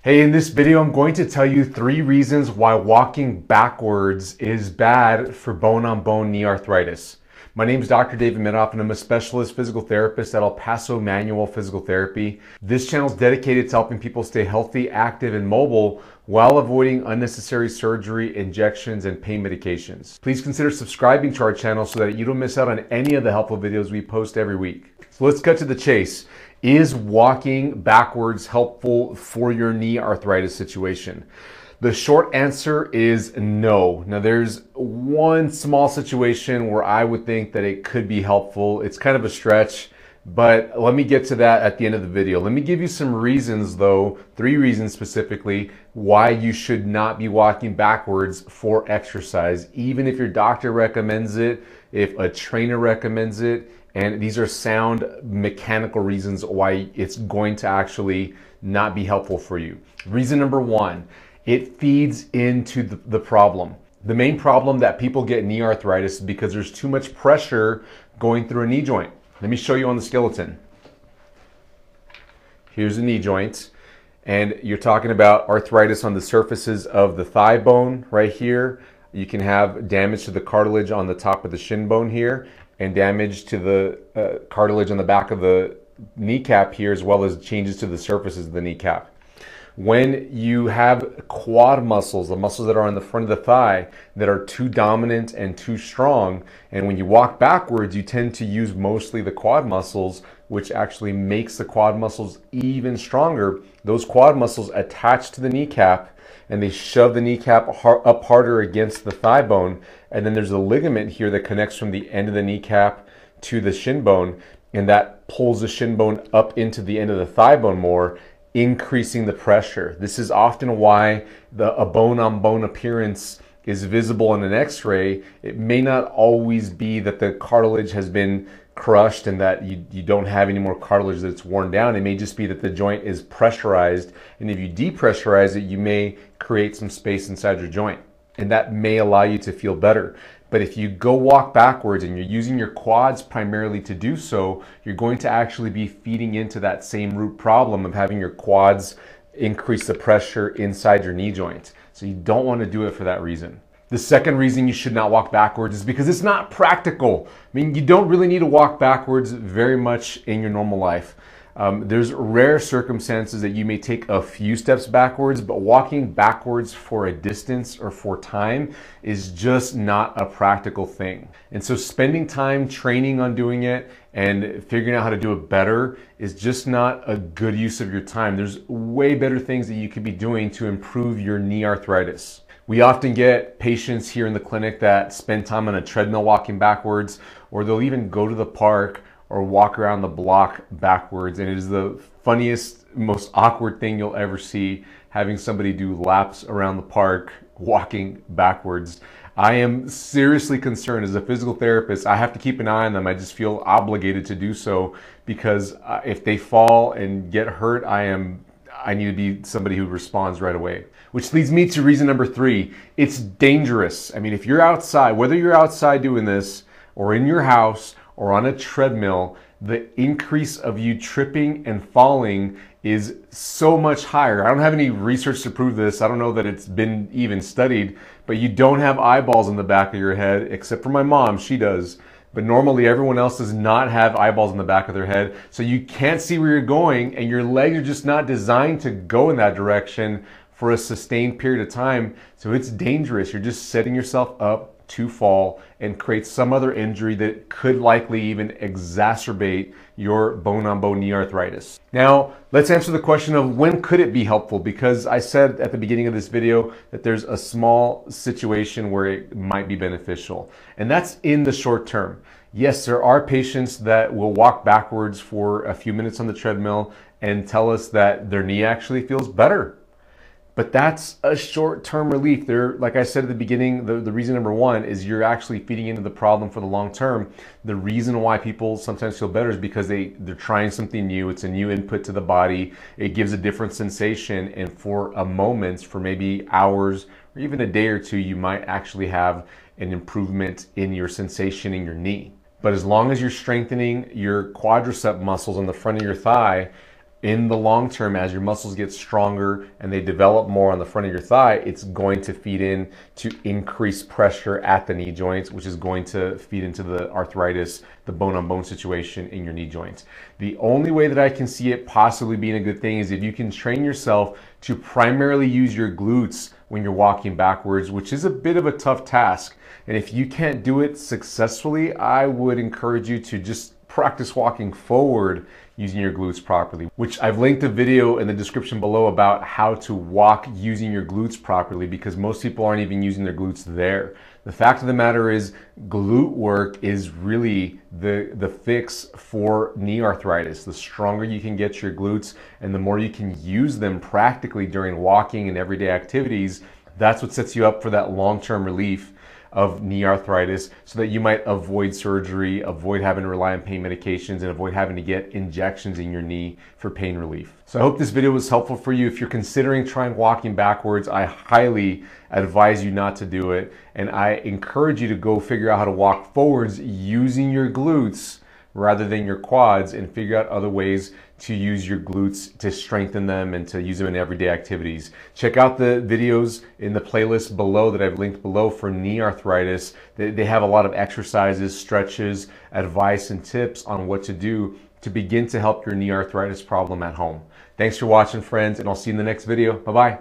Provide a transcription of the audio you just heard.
Hey, in this video, I'm going to tell you 3 reasons why walking backwards is bad for bone-on-bone knee arthritis. My name is Dr. David Midoff, and I'm a specialist physical therapist at Paso Manual Physical Therapy. This channel is dedicated to helping people stay healthy, active, and mobile while avoiding unnecessary surgery, injections, and pain medications. Please consider subscribing to our channel so that you don't miss out on any of the helpful videos we post every week. So let's cut to the chase. Is walking backwards helpful for your knee arthritis situation? The short answer is no. Now there's one small situation where I would think that it could be helpful. It's kind of a stretch, but let me get to that at the end of the video. Let me give you some reasons though, 3 reasons specifically, why you should not be walking backwards for exercise, even if your doctor recommends it, if a trainer recommends it. And these are sound mechanical reasons why it's going to actually not be helpful for you. Reason number 1, it feeds into the problem. The main problem that people get knee arthritis is because there's too much pressure going through a knee joint. Let me show you on the skeleton. Here's the knee joint, and you're talking about arthritis on the surfaces of the thigh bone right here. You can have damage to the cartilage on the top of the shin bone here, and damage to the cartilage on the back of the kneecap here, as well as changes to the surfaces of the kneecap. When you have quad muscles, the muscles that are on the front of the thigh, that are too dominant and too strong, and when you walk backwards, you tend to use mostly the quad muscles, which actually makes the quad muscles even stronger. Those quad muscles attach to the kneecap, and they shove the kneecap up harder against the thigh bone. And then there's a ligament here that connects from the end of the kneecap to the shin bone, and that pulls the shin bone up into the end of the thigh bone more, increasing the pressure. This is often why a bone-on-bone appearance is visible in an x-ray. It may not always be that the cartilage has been crushed and that you don't have any more cartilage, that it's worn down. It may just be that the joint is pressurized, and if you depressurize it, you may create some space inside your joint, and that may allow you to feel better. But if you go walk backwards and you're using your quads primarily to do so, you're going to actually be feeding into that same root problem of having your quads increase the pressure inside your knee joint. So you don't want to do it for that reason. The second reason you should not walk backwards is because it's not practical. I mean, you don't really need to walk backwards very much in your normal life. There's rare circumstances that you may take a few steps backwards, but walking backwards for a distance or for time is just not a practical thing. And so spending time training on doing it and figuring out how to do it better is just not a good use of your time. There's way better things that you could be doing to improve your knee arthritis. We often get patients here in the clinic that spend time on a treadmill walking backwards, or they'll even go to the park or walk around the block backwards. And it is the funniest, most awkward thing you'll ever see, having somebody do laps around the park walking backwards. I am seriously concerned as a physical therapist. I have to keep an eye on them. I just feel obligated to do so, because if they fall and get hurt, I need to be somebody who responds right away. Which leads me to reason number 3. It's dangerous. I mean, if you're outside, whether you're outside doing this or in your house or on a treadmill, the increase of you tripping and falling is so much higher. I don't have any research to prove this. I don't know that it's been even studied, but you don't have eyeballs in the back of your head, except for my mom, she does. But normally everyone else does not have eyeballs in the back of their head. So you can't see where you're going, and your legs are just not designed to go in that direction for a sustained period of time. So it's dangerous. You're just setting yourself up to fall and create some other injury that could likely even exacerbate your bone-on-bone knee arthritis. Now, let's answer the question of when could it be helpful, because I said at the beginning of this video that there's a small situation where it might be beneficial, and that's in the short term. Yes, there are patients that will walk backwards for a few minutes on the treadmill and tell us that their knee actually feels better. But that's a short-term relief. Like I said at the beginning, the reason number 1 is you're actually feeding into the problem for the long term. The reason why people sometimes feel better is because they're trying something new. It's a new input to the body. It gives a different sensation, and for a moment, for maybe hours or even a day or two, you might actually have an improvement in your sensation in your knee. But as long as you're strengthening your quadricep muscles on the front of your thigh, in the long term, as your muscles get stronger and they develop more on the front of your thigh, it's going to feed in to increase pressure at the knee joints, which is going to feed into the arthritis, the bone on bone situation in your knee joints. The only way that I can see it possibly being a good thing is if you can train yourself to primarily use your glutes when you're walking backwards, which is a bit of a tough task. And if you can't do it successfully, I would encourage you to just practice walking forward using your glutes properly, which I've linked a video in the description below about how to walk using your glutes properly, because most people aren't even using their glutes there. The fact of the matter is glute work is really the fix for knee arthritis. The stronger you can get your glutes and the more you can use them practically during walking and everyday activities, that's what sets you up for that long-term relief of knee arthritis, so that you might avoid surgery, avoid having to rely on pain medications, and avoid having to get injections in your knee for pain relief. So I hope this video was helpful for you. If you're considering trying walking backwards, I highly advise you not to do it, and I encourage you to go figure out how to walk forwards using your glutes rather than your quads, and figure out other ways to use your glutes to strengthen them and to use them in everyday activities. Check out the videos in the playlist below that I've linked below for knee arthritis. They have a lot of exercises, stretches, advice, and tips on what to do to begin to help your knee arthritis problem at home. Thanks for watching, friends, and I'll see you in the next video. Bye-bye.